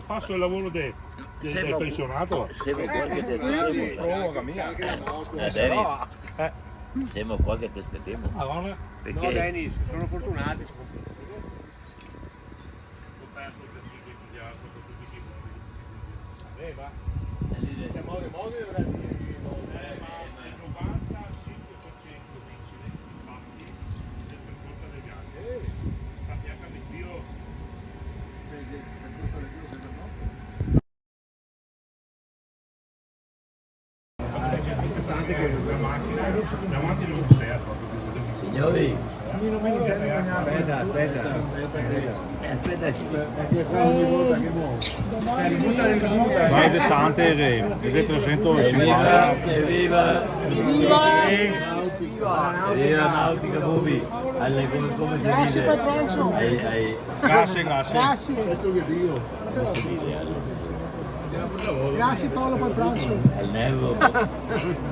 Faccio il lavoro del pensionato. Siamo qua che ti aspettiamo. Siamo qua che ti aspettiamo. Allora? No Dennis, sono fortunati. Siamo di modo dovrebbe dire il 95% dei fatti del percorso dei viaggi. A fianco di Dio. L'importante è che la macchina non serve. Signori, Aspetta. Vai di tante di 350. Viva Nautica Bubi, come si Grazie dice? per il pranzo. Grazie. Grazie Tolo per il pranzo. Al nervo.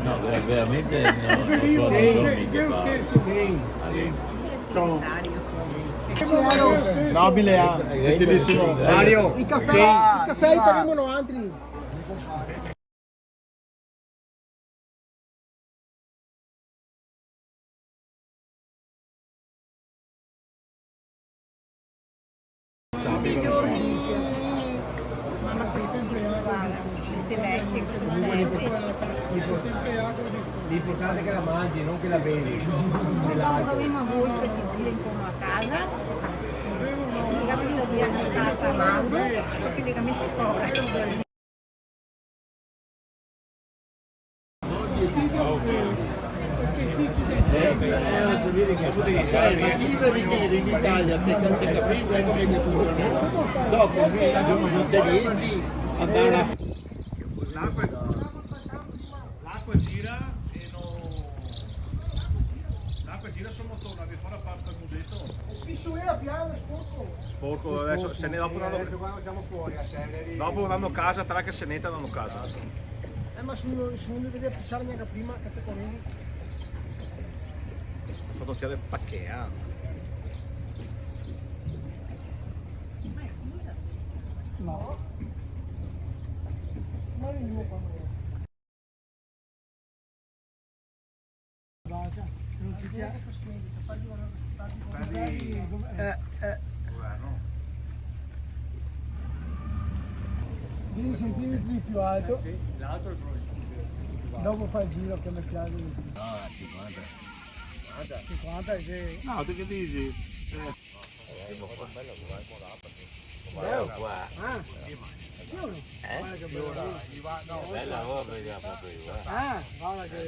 No, veramente non so mica. Nobile a gentilissimo Mario. I caffè li pagano altri. Queste vecchie, queste sempre. L'importante è che la mangi, non che la bevi. Quando avevamo a volpe che gira intorno a casa, mi capita via una carta a Mauro, perché le camminate fuori. Cioè, ma ci venire in Italia per tante capricce come che funziona. Dopo noi abbiamo sono tedeschi, andare a L'acqua gira e non... L'acqua gira sul motore, la fuori a parte al musetto. Il suo è piano, è sporco. Sporco, adesso se ne dopo Quando siamo fuori a Celleri. dopo vanno a casa, tre che se ne danno a casa. Ma se non devi pensare neanche prima che te correvi. Ho fatto fiare pacchea. No. Ma io non quando. Non ci piace. Governo. 10 centimetri più alto. L'altro è il prossimo. Dopo fa il giro che mi piace. No, 50 sì. No, tu che dici? Bello qua. Ah. Sì o no? Bella roba che ha fatto io. Ah, guarda che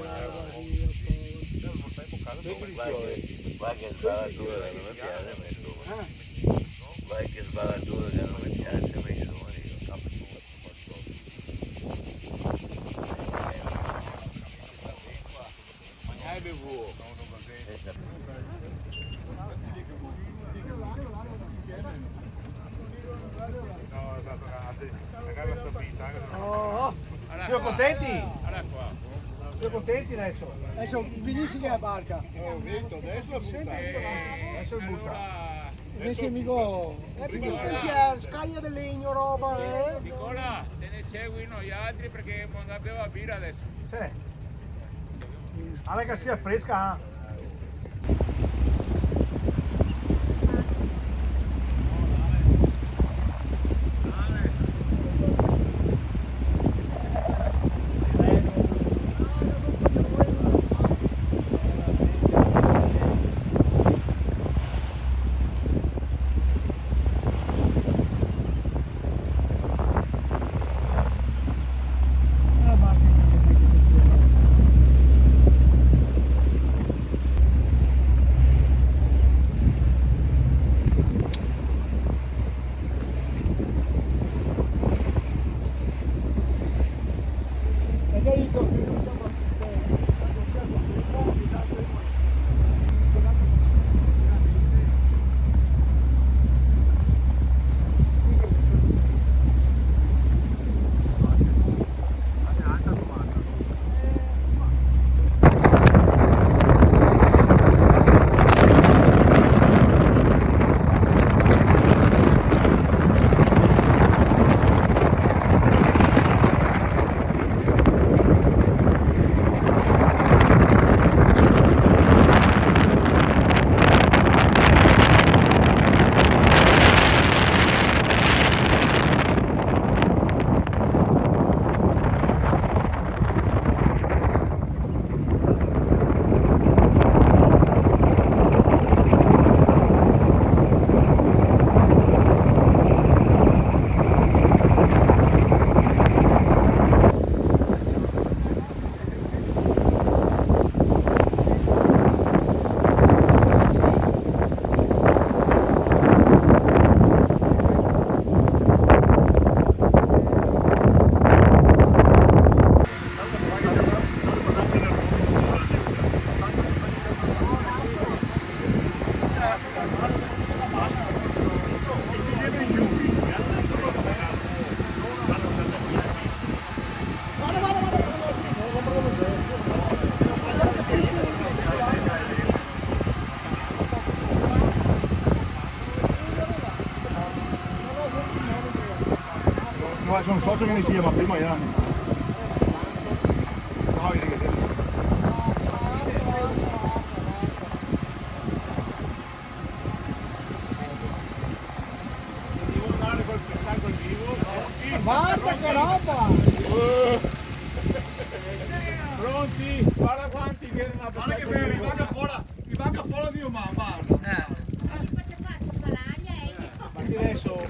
Qualche sbaratura che non mi piace, metto. Qualche sbaratura che non mi piace, metto. Mangiare bevuto. Siamo contenti? Guarda qua. Siamo contenti adesso? Adesso finisci che è la barca. Adesso la butta. Adesso butta. Invece amico, scaglia del legno, roba, eh? Nicola, te ne seguono gli altri perché non abbiamo a birra adesso. Sì. Alla che sia fresca. No, c'è un socio che ne sia, ma prima era. No, io dico adesso. Devo andare col spettacolo vivo. Guarda che roba! Pronti? Guarda quanti viene una Guarda che bene, mi vanga fuori di mamma. Infatti adesso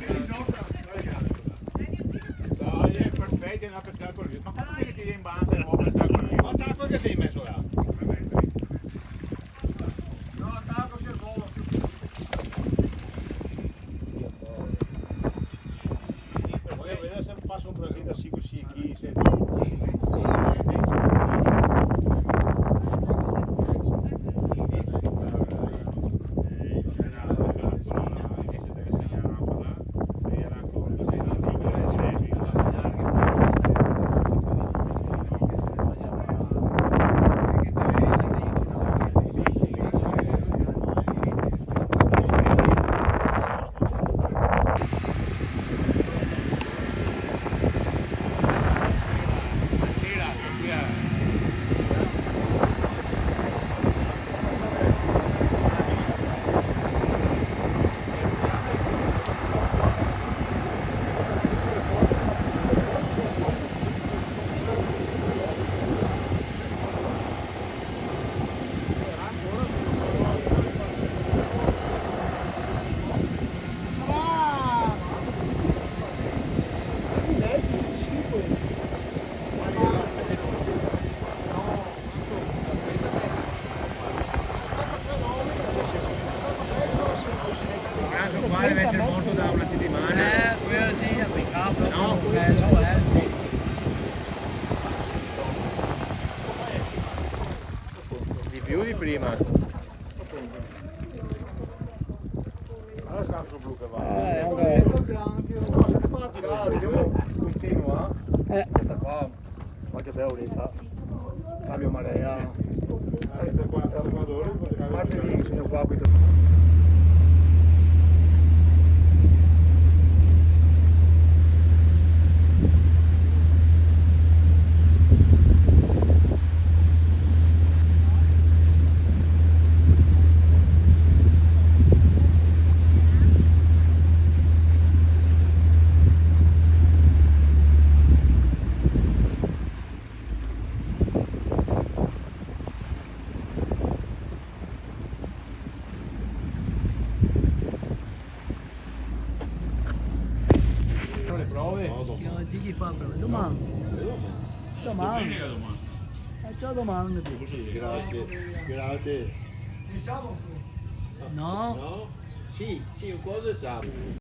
sai, è perfetto, è una pescare col vivo. Ma quando viene che in banza e non pescare col vivo? Ma tacco che sei messo là? No, tacco si è il volo. Voglio vedere se passa un presente sì così chi se Qua deve essere morto da una settimana. Quello sì, applicabile. No, bello, sì. Di più di prima. allora scappo blu che va. Ok. Continua. Questa qua, qualche bella oretta. Cambio marea. Martedì sono qua qui. Oggi chi fa però? Domani. Domani. Ciao domani. Grazie. No. No? Sì, un coso è sabato.